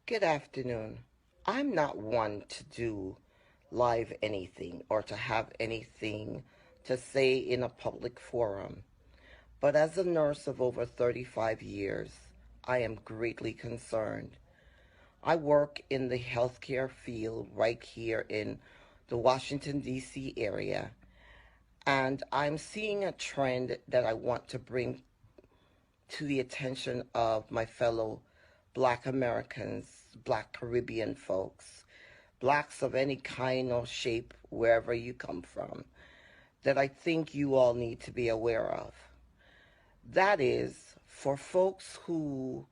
Good afternoon. I'm not one to do live anything or to have anything to say in a public forum, but as a nurse of over 35 years, I am greatly concerned. I work in the healthcare field right here in the Washington, D.C. area, and I'm seeing a trend that I want to bring to the attention of my fellow Black Americans, Black Caribbean folks, Blacks of any kind or shape, wherever you come from, that I think you all need to be aware of. That is, for folks who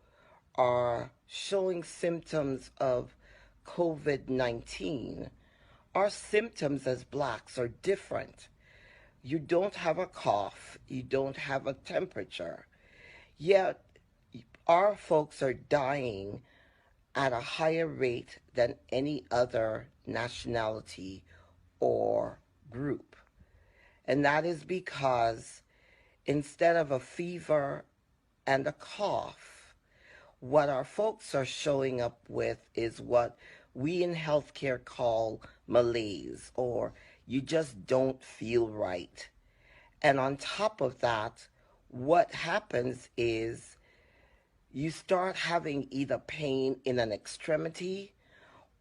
are showing symptoms of COVID 19, our symptoms as Blacks are different. You don't have a cough, you don't have a temperature, yet our folks are dying at a higher rate than any other nationality or group. And that is because instead of a fever and a cough, what our folks are showing up with is what we in healthcare call malaise, or you just don't feel right. And on top of that, what happens is you start having either pain in an extremity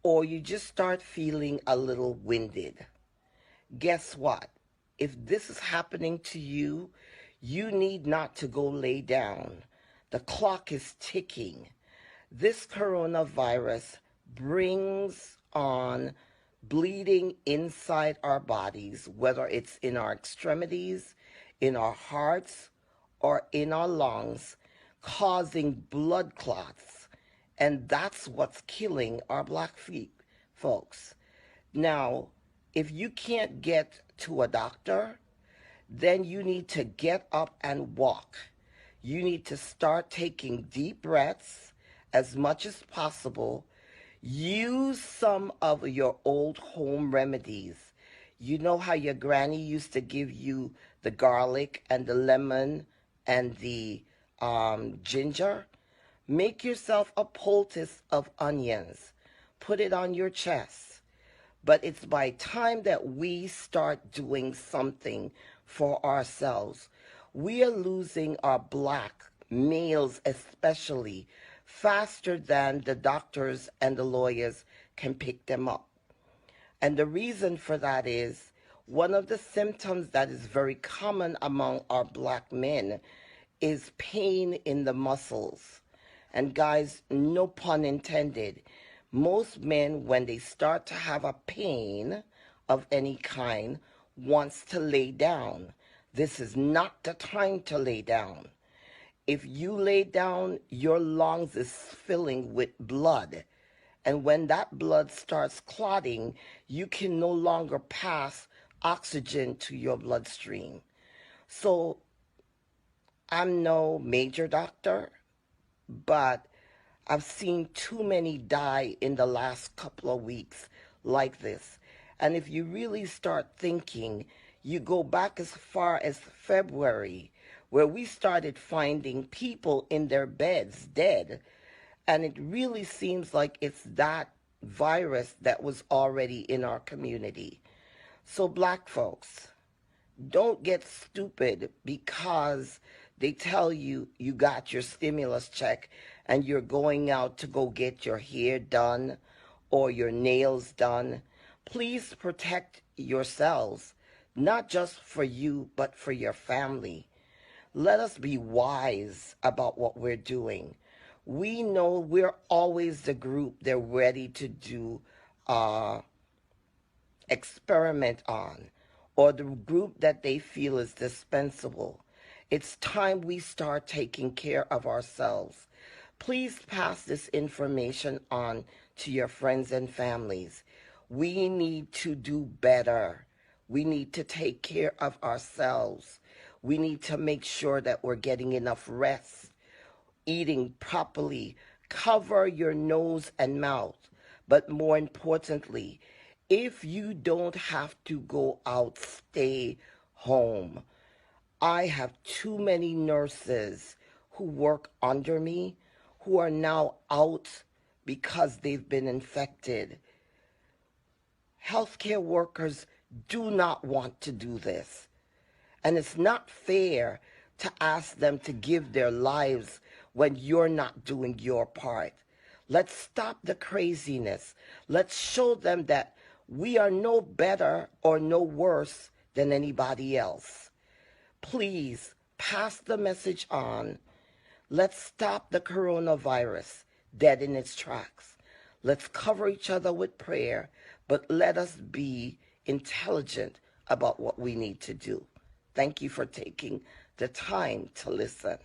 or you just start feeling a little winded. Guess what? If this is happening to you, you need not to go lay down. The clock is ticking. This coronavirus brings on bleeding inside our bodies, whether it's in our extremities, in our hearts, or in our lungs, causing blood clots. And that's what's killing our Black feet, folks. Now, if you can't get to a doctor, then you need to get up and walk. You need to start taking deep breaths as much as possible. Use some of your old home remedies. You know how your granny used to give you the garlic and the lemon and the ginger? Make yourself a poultice of onions. Put it on your chest. But it's by time that we start doing something for ourselves. We are losing our Black males especially faster than the doctors and the lawyers can pick them up. And the reason for that is one of the symptoms that is very common among our Black men is pain in the muscles. And guys, no pun intended, most men, when they start to have a pain of any kind, wants to lay down. This is not the time to lay down. If you lay down, your lungs is filling with blood. And when that blood starts clotting, you can no longer pass oxygen to your bloodstream. So I'm no major doctor, but I've seen too many die in the last couple of weeks like this. And if you really start thinking, you go back as far as February, where we started finding people in their beds dead. And it really seems like it's that virus that was already in our community. So Black folks, don't get stupid because they tell you you got your stimulus check and you're going out to go get your hair done or your nails done. Please protect yourselves, not just for you, but for your family. Let us be wise about what we're doing. We know we're always the group they're ready to do experiment on, or the group that they feel is dispensable. It's time we start taking care of ourselves. Please pass this information on to your friends and families. We need to do better. We need to take care of ourselves. We need to make sure that we're getting enough rest, eating properly, cover your nose and mouth. But more importantly, if you don't have to go out, stay home. I have too many nurses who work under me who are now out because they've been infected. Healthcare workers do not want to do this. And it's not fair to ask them to give their lives when you're not doing your part. Let's stop the craziness. Let's show them that we are no better or no worse than anybody else. Please pass the message on. Let's stop the coronavirus dead in its tracks. Let's cover each other with prayer, but let us be intelligent about what we need to do. Thank you for taking the time to listen.